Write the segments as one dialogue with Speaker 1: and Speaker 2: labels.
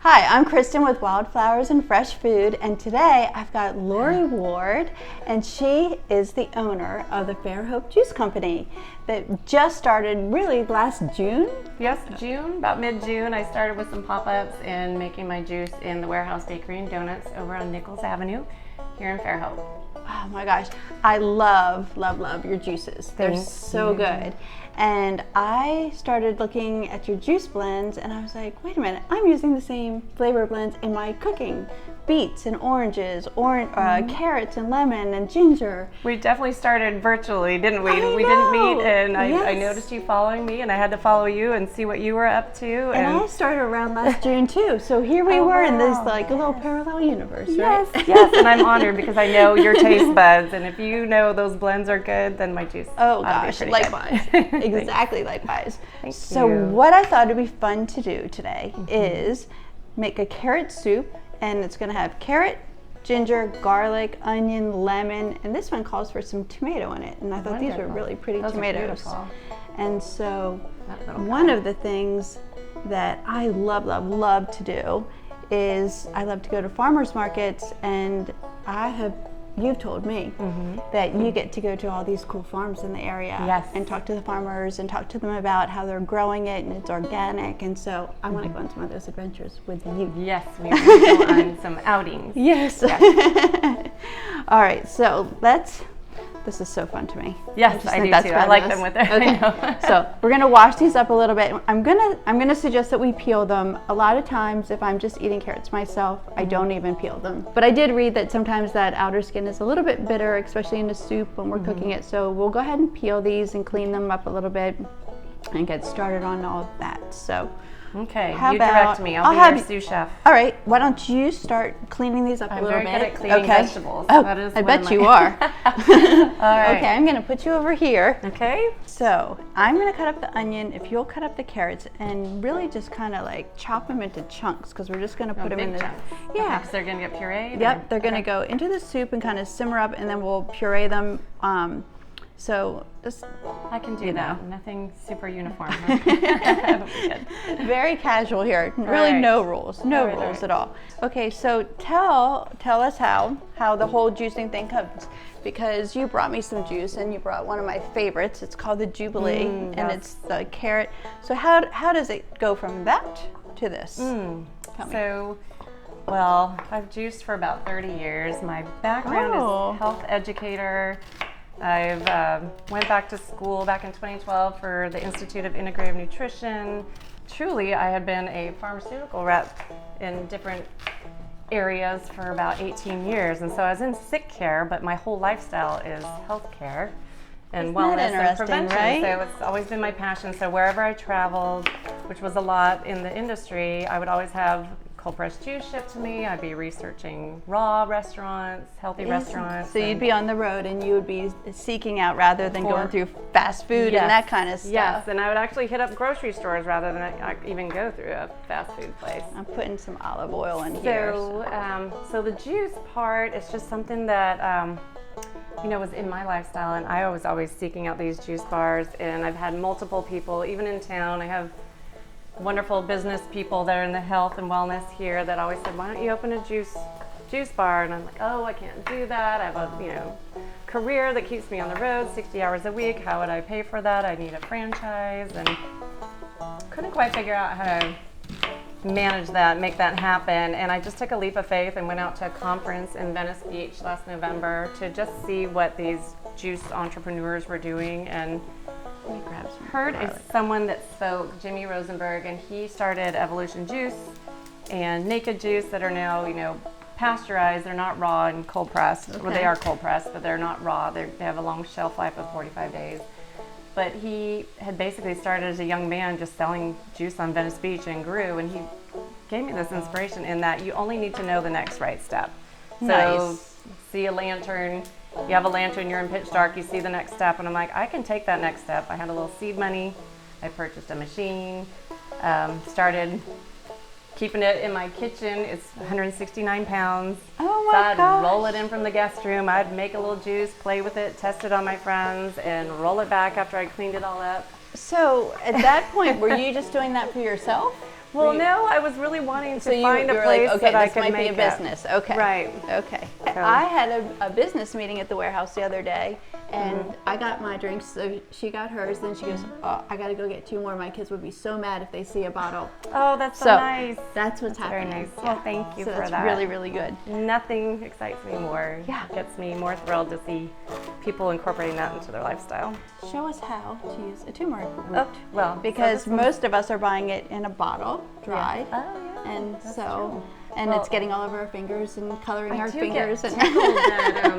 Speaker 1: Hi, I'm Kristen with Wildflowers and Fresh Food, and today I've got Lorie Ward, and she is the owner of the Fairhope Juice Company that just started really last June?
Speaker 2: Yes, June, about mid-June. I started with some pop-ups and making my juice in the Warehouse Bakery and Donuts over on Nichols Avenue here in Fairhope.
Speaker 1: Oh my gosh, I love your juices. They're so good. And I started looking at your juice blends and I was like, wait a minute, I'm using the same flavor blends in my cooking. Beets and oranges, carrots and lemon and ginger.
Speaker 2: We definitely started virtually, didn't we?
Speaker 1: I
Speaker 2: We
Speaker 1: know.
Speaker 2: didn't meet, and I
Speaker 1: Yes.
Speaker 2: noticed you following me, and I had to follow you and see what you were up to.
Speaker 1: And I started around last June too. So here we were in this like a little parallel universe, right?
Speaker 2: Yes, and I'm honored because I know your taste buds, and if you know those blends are good, then my juice.
Speaker 1: Oh
Speaker 2: ought to be
Speaker 1: gosh,
Speaker 2: pretty
Speaker 1: likewise.
Speaker 2: good.
Speaker 1: Exactly likewise.
Speaker 2: Thank
Speaker 1: So
Speaker 2: you.
Speaker 1: what I thought would be fun to do today is make a carrot soup, and it's going to have carrot, ginger, garlic, onion, lemon, and this one calls for some tomato in it. And I thought these were really pretty
Speaker 2: Those are
Speaker 1: tomatoes.
Speaker 2: beautiful.
Speaker 1: And so
Speaker 2: That little
Speaker 1: one of the things that I love to do is I love to go to farmers markets, and you've told me that you get to go to all these cool farms in the area and talk to the farmers and talk to them about how they're growing it and it's organic. And so I want to go on some of those adventures with you.
Speaker 2: Yes, we will go on some outings.
Speaker 1: Yes. All right, so this is so fun to me.
Speaker 2: Yes, I do too. I like them with it.
Speaker 1: Okay. So we're gonna wash these up a little bit. I'm gonna suggest that we peel them. A lot of times, if I'm just eating carrots myself, I don't even peel them. But I did read that sometimes that outer skin is a little bit bitter, especially in a soup when we're cooking it. So we'll go ahead and peel these and clean them up a little bit and get started on all of that. So.
Speaker 2: Okay,
Speaker 1: How
Speaker 2: you
Speaker 1: about-
Speaker 2: direct me.
Speaker 1: I'll
Speaker 2: I'll be
Speaker 1: have
Speaker 2: your sous chef.
Speaker 1: All right, why don't you start cleaning these up a
Speaker 2: I'm
Speaker 1: little
Speaker 2: very
Speaker 1: bit?
Speaker 2: good at cleaning vegetables.
Speaker 1: Oh,
Speaker 2: That is
Speaker 1: I
Speaker 2: one
Speaker 1: bet
Speaker 2: of
Speaker 1: you
Speaker 2: my-
Speaker 1: are.
Speaker 2: All right.
Speaker 1: Okay, I'm gonna put you over here.
Speaker 2: Okay.
Speaker 1: So I'm gonna cut up the onion. If you'll cut up the carrots and really just kind of like chop them into chunks, because we're just gonna put them in
Speaker 2: big
Speaker 1: the
Speaker 2: chunks.
Speaker 1: yeah.
Speaker 2: Okay, so they're gonna get pureed.
Speaker 1: Yep, they're gonna go into the soup and kind of simmer up, and then we'll puree them. So just
Speaker 2: I can do that. Nothing super uniform. That'll be good.
Speaker 1: very casual here. Really,
Speaker 2: right.
Speaker 1: no rules, no
Speaker 2: All right,
Speaker 1: rules
Speaker 2: all
Speaker 1: at all. Okay, so tell us how the whole juicing thing comes, because you brought me some juice and you brought one of my favorites. It's called the Jubilee, and
Speaker 2: yes.
Speaker 1: it's the carrot. So how does it go from that to this? Tell me.
Speaker 2: So, well, I've juiced for about 30 years. My background
Speaker 1: Oh.
Speaker 2: is health educator. I've went back to school back in 2012 for the Institute of Integrative Nutrition. Truly, I had been a pharmaceutical rep in different areas for about 18 years. And so I was in sick care, but my whole lifestyle is healthcare and
Speaker 1: Isn't that
Speaker 2: wellness and
Speaker 1: interesting,
Speaker 2: prevention.
Speaker 1: right?
Speaker 2: So it's always been my passion. So wherever I traveled, which was a lot in the industry, I would always have cold pressed juice shipped to me. I'd be researching raw restaurants, healthy restaurants.
Speaker 1: So you'd be on the road and you would be seeking out rather than going through fast food
Speaker 2: Yes.
Speaker 1: and that kind of stuff.
Speaker 2: Yes, and I would actually hit up grocery stores rather than I even go through a fast food place.
Speaker 1: I'm putting some olive oil in here.
Speaker 2: So the juice part is just something that was in my lifestyle, and I was always seeking out these juice bars. And I've had multiple people, even in town. I have wonderful business people that are in the health and wellness here that always said, "Why don't you open a juice bar?" And I'm like, "Oh, I can't do that. I have a career that keeps me on the road 60 hours a week. How would I pay for that? I need a franchise." And couldn't quite figure out how to manage that, make that happen. And I just took a leap of faith and went out to a conference in Venice Beach last November to just see what these juice entrepreneurs were doing. And
Speaker 1: Let me grab some
Speaker 2: heard
Speaker 1: garlic.
Speaker 2: is someone that spoke, Jimmy Rosenberg, and he started Evolution Juice and Naked Juice that are now, pasteurized. They're not raw and cold pressed. Well, they are cold pressed, but they're not raw. They have a long shelf life of 45 days. But he had basically started as a young man just selling juice on Venice Beach and grew, and he gave me this inspiration in that you only need to know the next right step. So
Speaker 1: Nice.
Speaker 2: see a lantern, you have a lantern, you're in pitch dark, you see the next step, and I'm like, I can take that next step. I had a little seed money, I purchased a machine, started keeping it in my kitchen. It's 169 pounds.
Speaker 1: Oh my
Speaker 2: So I'd
Speaker 1: gosh.
Speaker 2: roll it in from the guest room. I'd make a little juice, play with it, test it on my friends, and roll it back after I cleaned it all up.
Speaker 1: So at that point, were you just doing that for yourself?
Speaker 2: Well, no, I was really wanting to
Speaker 1: you
Speaker 2: find a
Speaker 1: were
Speaker 2: place
Speaker 1: like, okay,
Speaker 2: that I
Speaker 1: this
Speaker 2: could
Speaker 1: might
Speaker 2: make
Speaker 1: be a business. Okay.
Speaker 2: Right.
Speaker 1: Okay.
Speaker 2: So-
Speaker 1: I had a business meeting at the warehouse the other day, and I got my drinks, so she got hers. Then she goes, "Oh, I got to go get 2 more. My kids would be so mad if they see a bottle."
Speaker 2: Oh, that's so
Speaker 1: So
Speaker 2: nice.
Speaker 1: that's what's
Speaker 2: Very
Speaker 1: happening.
Speaker 2: nice. Well, thank you
Speaker 1: So
Speaker 2: for
Speaker 1: that's
Speaker 2: that.
Speaker 1: really, really good.
Speaker 2: Nothing excites me more.
Speaker 1: Yeah.
Speaker 2: Gets me more thrilled to see people incorporating that into their lifestyle.
Speaker 1: Show us how to use a turmeric root.
Speaker 2: Oh, well,
Speaker 1: Because
Speaker 2: so this one's-
Speaker 1: most of us are buying it in a bottle, dried,
Speaker 2: Oh, yeah.
Speaker 1: and
Speaker 2: That's
Speaker 1: so,
Speaker 2: true.
Speaker 1: and
Speaker 2: Well,
Speaker 1: it's getting all over our fingers and coloring our
Speaker 2: I do
Speaker 1: fingers.
Speaker 2: get
Speaker 1: And
Speaker 2: tickled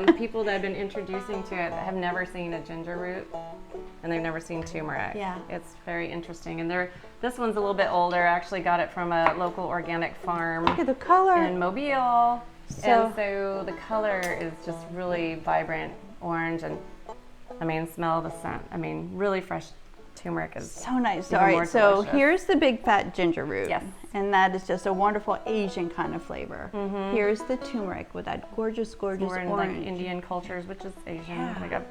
Speaker 2: that people that I've been introducing to it have never seen a ginger root, and they've never seen turmeric.
Speaker 1: Yeah.
Speaker 2: It's very interesting, and this one's a little bit older. I actually got it from a local organic farm
Speaker 1: look at the color.
Speaker 2: in Mobile,
Speaker 1: So-
Speaker 2: and so the color is just really vibrant orange, and I mean, smell the scent. I mean, really fresh turmeric is
Speaker 1: So nice.
Speaker 2: even
Speaker 1: All
Speaker 2: more
Speaker 1: right, so
Speaker 2: delicious.
Speaker 1: here's the big fat ginger root.
Speaker 2: Yes.
Speaker 1: And that is just a wonderful Asian kind of flavor.
Speaker 2: Mm-hmm.
Speaker 1: Here's the turmeric with that gorgeous, gorgeous
Speaker 2: more in
Speaker 1: orange.
Speaker 2: like Indian cultures, which is Asian.
Speaker 1: Yeah.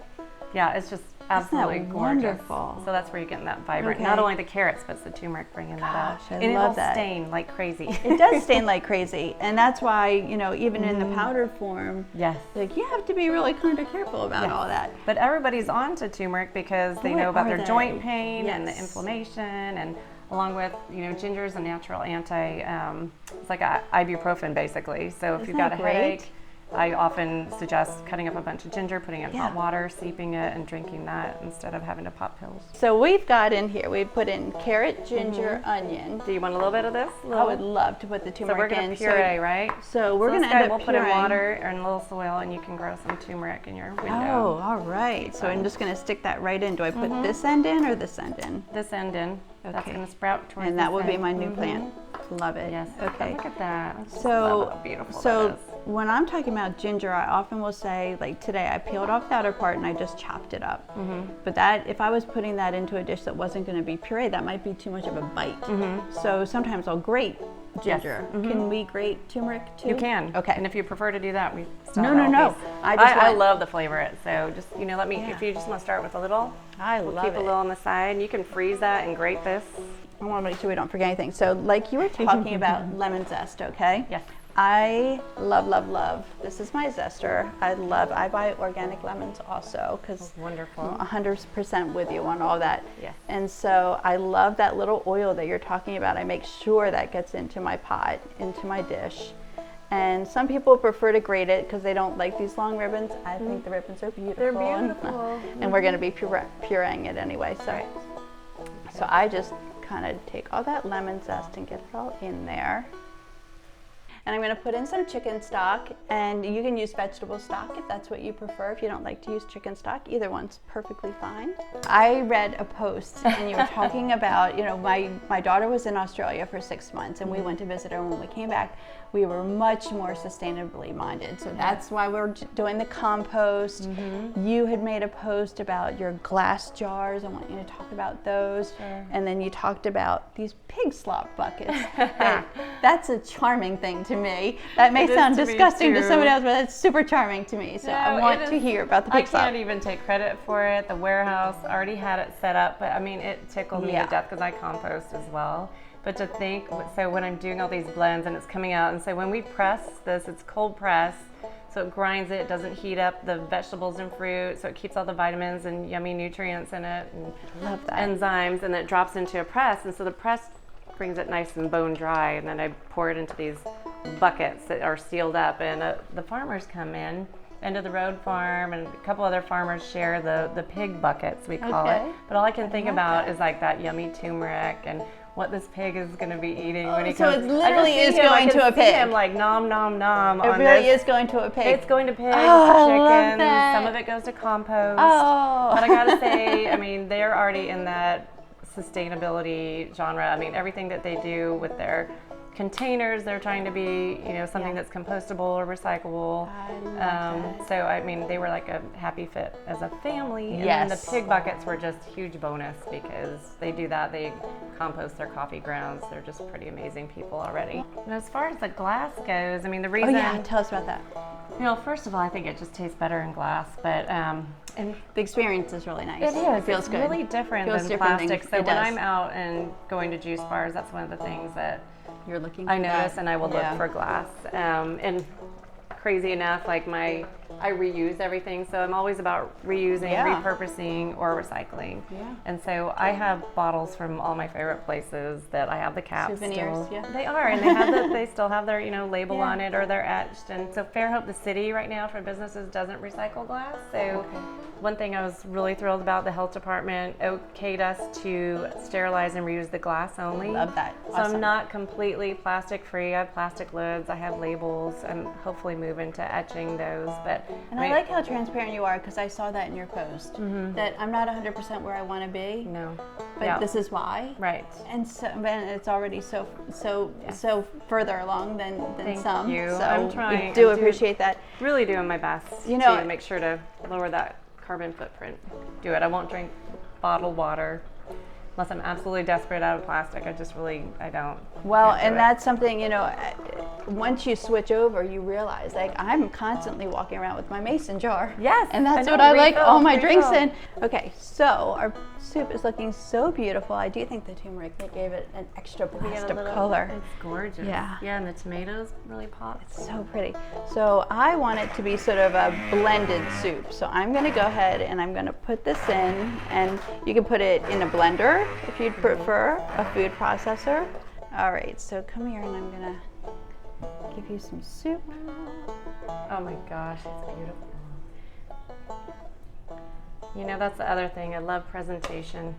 Speaker 2: Yeah, it's just absolutely gorgeous.
Speaker 1: wonderful?
Speaker 2: So that's where you're getting that vibrant.
Speaker 1: Okay.
Speaker 2: Not only the carrots, but it's the turmeric bringing that out.
Speaker 1: Gosh, I
Speaker 2: and
Speaker 1: love
Speaker 2: it'll
Speaker 1: that.
Speaker 2: stain like crazy.
Speaker 1: It does stain like crazy. And that's why, even in the powdered form,
Speaker 2: Yes.
Speaker 1: like you have to be really kind of careful about
Speaker 2: Yes.
Speaker 1: all that.
Speaker 2: But everybody's on to turmeric because they
Speaker 1: Boy,
Speaker 2: know about
Speaker 1: are
Speaker 2: their
Speaker 1: they.
Speaker 2: joint pain and the
Speaker 1: Yes.
Speaker 2: inflammation, and along with ginger is a natural anti. It's like a ibuprofen basically. So if
Speaker 1: Isn't
Speaker 2: you've got a
Speaker 1: that great?
Speaker 2: headache, I often suggest cutting up a bunch of ginger, putting it in
Speaker 1: Yeah.
Speaker 2: hot water, steeping it, and drinking that instead of having to pop pills.
Speaker 1: So we've got in here, we put in carrot, ginger, onion.
Speaker 2: Do you want a little bit of this?
Speaker 1: I would love to put the
Speaker 2: So
Speaker 1: turmeric
Speaker 2: we're gonna
Speaker 1: in.
Speaker 2: puree, right?
Speaker 1: So we're
Speaker 2: So
Speaker 1: going
Speaker 2: this
Speaker 1: to end
Speaker 2: guy
Speaker 1: up
Speaker 2: we'll put in
Speaker 1: pureeing.
Speaker 2: water and a little soil, and you can grow some turmeric in your window.
Speaker 1: Oh, all right. So I'm just going to stick that right in. Do I put this end in or this end in?
Speaker 2: This end in. That's
Speaker 1: Okay.
Speaker 2: going to sprout towards
Speaker 1: And that
Speaker 2: this
Speaker 1: will be
Speaker 2: end.
Speaker 1: my new plant. Love it.
Speaker 2: Yes.
Speaker 1: Okay.
Speaker 2: Look at that. Just
Speaker 1: So,
Speaker 2: love how beautiful
Speaker 1: so
Speaker 2: that is.
Speaker 1: when I'm talking about ginger, I often will say, like today, I peeled off the outer part and I just chopped it up. But that, if I was putting that into a dish that wasn't going to be puree, that might be too much of a bite. So sometimes I'll grate ginger. Can we grate turmeric too?
Speaker 2: You can.
Speaker 1: Okay.
Speaker 2: And if you prefer to do that, we still
Speaker 1: No,
Speaker 2: have
Speaker 1: no,
Speaker 2: that
Speaker 1: no.
Speaker 2: piece.
Speaker 1: I just
Speaker 2: I
Speaker 1: want-
Speaker 2: love the flavor it. So just let me.
Speaker 1: Yeah.
Speaker 2: If you just want to start with a little,
Speaker 1: I
Speaker 2: we'll
Speaker 1: love
Speaker 2: keep
Speaker 1: it.
Speaker 2: a little on the side. You can freeze that and grate this.
Speaker 1: I want to make sure we don't forget anything. So like you were talking about lemon zest, okay?
Speaker 2: Yes.
Speaker 1: I love, love, love. This is my zester. I buy organic lemons also because
Speaker 2: Wonderful.
Speaker 1: 100% with you on all that.
Speaker 2: Yes.
Speaker 1: And so I love that little oil that you're talking about. I make sure that gets into my pot, into my dish. And some people prefer to grate it because they don't like these long ribbons. I think the ribbons are beautiful.
Speaker 2: They're
Speaker 1: and-
Speaker 2: beautiful.
Speaker 1: And we're going to be pureeing it anyway. So,
Speaker 2: Right.
Speaker 1: so I just kind of take all that lemon zest and get it all in there. And I'm going to put in some chicken stock, and you can use vegetable stock if that's what you prefer. If you don't like to use chicken stock, either one's perfectly fine. I read a post, and you were talking about, my daughter was in Australia for 6 months, and we went to visit her. And when we came back, we were much more sustainably minded. So that's why we're doing the compost. You had made a post about your glass jars. I want you to talk about those.
Speaker 2: Sure.
Speaker 1: And then you talked about these pig slop buckets. That's a charming thing to me. That may
Speaker 2: It is
Speaker 1: sound
Speaker 2: to me,
Speaker 1: disgusting to
Speaker 2: too.
Speaker 1: somebody else, but it's super charming to me. So I
Speaker 2: No,
Speaker 1: want
Speaker 2: it
Speaker 1: to
Speaker 2: is-
Speaker 1: hear about the
Speaker 2: I
Speaker 1: pig slop.
Speaker 2: can't even take credit for it. The warehouse already had it set up, but I mean, it tickled me
Speaker 1: Yeah.
Speaker 2: to death because I compost as well. But to think, so when I'm doing all these blends and it's coming out, and so when we press this, it's cold press, so it grinds it, it doesn't heat up the vegetables and fruit, so it keeps all the vitamins and yummy nutrients in it and
Speaker 1: Love that.
Speaker 2: enzymes, and it drops into a press, and so the press brings it nice and bone dry, and then I pour it into these buckets that are sealed up, and the farmers come in. End of the Road Farm and a couple other farmers share the pig buckets, we call
Speaker 1: Okay.
Speaker 2: it. But all I can think
Speaker 1: love
Speaker 2: about
Speaker 1: that.
Speaker 2: is like that yummy turmeric and what this pig is going to be eating when he
Speaker 1: so
Speaker 2: comes.
Speaker 1: it literally
Speaker 2: I just
Speaker 1: is
Speaker 2: see him,
Speaker 1: going
Speaker 2: I can
Speaker 1: to a
Speaker 2: see
Speaker 1: pig.
Speaker 2: him like nom nom nom
Speaker 1: It
Speaker 2: on
Speaker 1: really
Speaker 2: this.
Speaker 1: is going to a pig.
Speaker 2: It's going to pigs,
Speaker 1: Oh, I love
Speaker 2: chickens.
Speaker 1: that.
Speaker 2: Some of it goes to compost.
Speaker 1: Oh.
Speaker 2: But I gotta say, I mean, they're already in that sustainability genre. I mean, everything that they do with their containers, they're trying to be, something
Speaker 1: Yeah.
Speaker 2: that's compostable or recyclable.
Speaker 1: I love that.
Speaker 2: So, I mean, they were like a happy fit as a family. And
Speaker 1: Yes.
Speaker 2: then the pig buckets were just huge bonus because they do that. They compost their coffee grounds. They're just pretty amazing people already. And as far as the glass goes, I mean, the
Speaker 1: Oh
Speaker 2: reason
Speaker 1: yeah, tell us about that.
Speaker 2: You know, first of all, I think it just tastes better in glass, but and
Speaker 1: The experience is really nice.
Speaker 2: it is.
Speaker 1: It feels
Speaker 2: it's
Speaker 1: good.
Speaker 2: really different
Speaker 1: Feels
Speaker 2: than
Speaker 1: different
Speaker 2: plastic.
Speaker 1: than-
Speaker 2: So
Speaker 1: it
Speaker 2: when
Speaker 1: does.
Speaker 2: I'm out and going to juice bars, that's one of the things that
Speaker 1: You're looking
Speaker 2: I
Speaker 1: for
Speaker 2: notice,
Speaker 1: that.
Speaker 2: and I will
Speaker 1: Yeah.
Speaker 2: look for glass. And crazy enough, like I reuse everything, so I'm always about reusing,
Speaker 1: Yeah.
Speaker 2: repurposing, or recycling.
Speaker 1: Yeah.
Speaker 2: And so I have bottles from all my favorite places that I have the caps
Speaker 1: Souvenirs,
Speaker 2: still.
Speaker 1: yeah.
Speaker 2: They are, and they still have their label
Speaker 1: Yeah.
Speaker 2: on it, or they're etched. And so Fairhope, the city right now for businesses, doesn't recycle glass. So one thing I was really thrilled about, the health department okayed us to sterilize and reuse the glass only.
Speaker 1: Love that.
Speaker 2: So
Speaker 1: Awesome.
Speaker 2: I'm not completely plastic free. I have plastic lids, I have labels, and hopefully move into etching those. But
Speaker 1: And I like how transparent you are, because I saw that in your post, that I'm not 100% where I want to be,
Speaker 2: no,
Speaker 1: but
Speaker 2: yeah.
Speaker 1: this is why.
Speaker 2: Right.
Speaker 1: And so, and it's already so further along than
Speaker 2: Thank
Speaker 1: some.
Speaker 2: you.
Speaker 1: So
Speaker 2: I'm trying.
Speaker 1: we do
Speaker 2: I'm
Speaker 1: appreciate that.
Speaker 2: Really doing my best to make sure to lower that carbon footprint. Do it. I won't drink bottled water unless I'm absolutely desperate out of plastic. I don't.
Speaker 1: Well,
Speaker 2: can't do
Speaker 1: and
Speaker 2: it.
Speaker 1: that's something, once you switch over, you realize, like, I'm constantly walking around with my mason jar.
Speaker 2: Yes,
Speaker 1: And that's
Speaker 2: I know,
Speaker 1: what I like
Speaker 2: refill,
Speaker 1: all my drinks
Speaker 2: refill.
Speaker 1: in. Okay, so our soup is looking so beautiful. I do think the turmeric, they gave it an extra
Speaker 2: We
Speaker 1: blast
Speaker 2: get a
Speaker 1: of
Speaker 2: little-
Speaker 1: color.
Speaker 2: It's gorgeous.
Speaker 1: Yeah.
Speaker 2: Yeah, and the tomatoes really pop.
Speaker 1: So pretty. So I want it to be sort of a blended soup. So I'm going to go ahead and I'm going to put this in, and you can put it in a blender if you'd prefer, a food processor. All right, so come here and I'm going to give you some soup.
Speaker 2: Oh my gosh, it's beautiful. That's the other thing. I love presentation.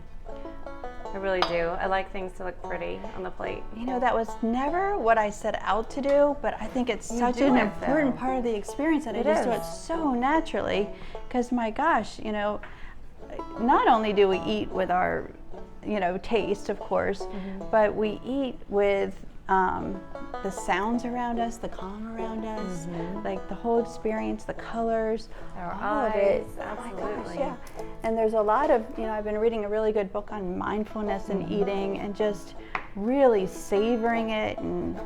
Speaker 2: I really do. I like things to look pretty on the plate.
Speaker 1: That was never what I set out to do, but I think it's such
Speaker 2: do
Speaker 1: an
Speaker 2: it,
Speaker 1: important
Speaker 2: though.
Speaker 1: part of the experience that I
Speaker 2: It
Speaker 1: just do
Speaker 2: is.
Speaker 1: it so naturally. Because my gosh, not only do we eat with our, taste, of course, but we eat with the sounds around us, the calm around us, like the whole experience, the colors,
Speaker 2: Our
Speaker 1: all of it.
Speaker 2: eyes,
Speaker 1: Oh my gosh,
Speaker 2: absolutely.
Speaker 1: yeah. And there's a lot of, I've been reading a really good book on mindfulness and eating, and just really savoring it. And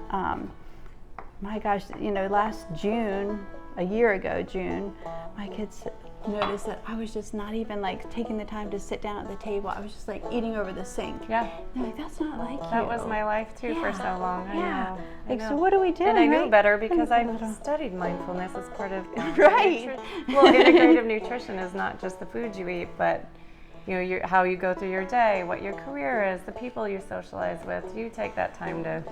Speaker 1: my gosh, last June, a year ago, June, my kids noticed that I was just not even like taking the time to sit down at the table. I was just like eating over the sink.
Speaker 2: Yeah.
Speaker 1: They're like, that's not like you.
Speaker 2: That was my life too for so long. I know.
Speaker 1: Like, so what are we doing?
Speaker 2: And I knew
Speaker 1: right?
Speaker 2: better because
Speaker 1: I
Speaker 2: I've studied mindfulness as part of
Speaker 1: Right.
Speaker 2: Well, integrative nutrition is not just the food you eat, but how you go through your day, what your career is, the people you socialize with. You take that time to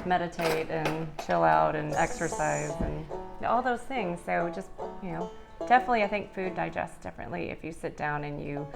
Speaker 2: meditate and chill out and exercise and all those things. So just definitely, I think food digests differently if you sit down and you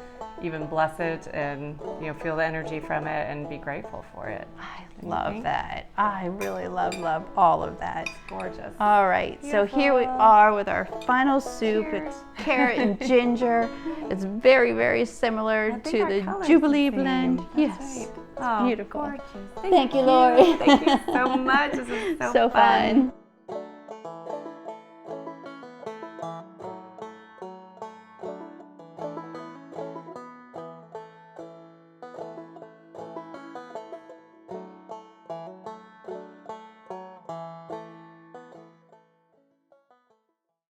Speaker 2: even bless it and feel the energy from it and be grateful for it.
Speaker 1: I love that. I really love all of that.
Speaker 2: Gorgeous.
Speaker 1: All right, so here we are with our final soup.
Speaker 2: Cheers.
Speaker 1: It's carrot and ginger. It's very, very similar
Speaker 2: I think
Speaker 1: to
Speaker 2: our
Speaker 1: the
Speaker 2: color's
Speaker 1: Jubilee
Speaker 2: the same.
Speaker 1: blend.
Speaker 2: That's
Speaker 1: Yes.
Speaker 2: right. Oh,
Speaker 1: Beautiful.
Speaker 2: gorgeous.
Speaker 1: Thank you, Lorie.
Speaker 2: Thank you so much. This is so
Speaker 1: So fun.